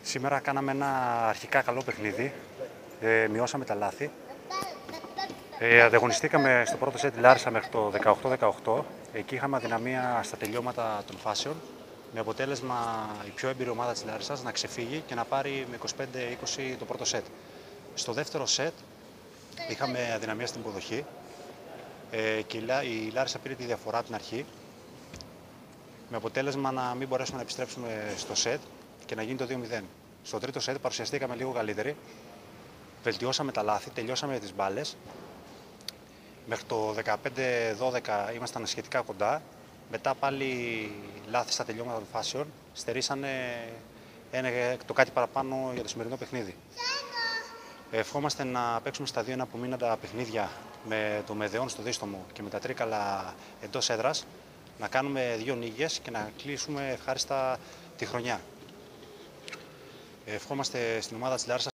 Σήμερα κάναμε ένα αρχικά καλό παιχνίδι, μειώσαμε τα λάθη. Ανταγωνιστήκαμε στο πρώτο σετ Λάρισα μέχρι το 18-18. Εκεί είχαμε αδυναμία στα τελειώματα των φάσεων, με αποτέλεσμα η πιο έμπειρη ομάδα της Λάρισσας να ξεφύγει και να πάρει με 25-20 το πρώτο σετ. Στο δεύτερο σετ είχαμε αδυναμία στην υποδοχή και η Λάρισα πήρε τη διαφορά την αρχή, με αποτέλεσμα να μην μπορέσουμε να επιστρέψουμε στο σετ και να γίνει το 2-0. Στο τρίτο σετ παρουσιαστήκαμε λίγο καλύτεροι, βελτιώσαμε τα λάθη, τελειώσαμε τις μπάλες. Μέχρι το 15-12 ήμασταν σχετικά κοντά. Μετά πάλι λάθη στα τελειώματα των φάσεων στερήσανε το κάτι παραπάνω για το σημερινό παιχνίδι. Ευχόμαστε να παίξουμε στα δύο εναπομείναντα παιχνίδια με το Μεδεών στο Δίστομο και με τα Τρίκαλα εντός έδρας, να κάνουμε 2 νίκες και να κλείσουμε ευχάριστα τη χρονιά. Ευχόμαστε στην ομάδα της Λάρισας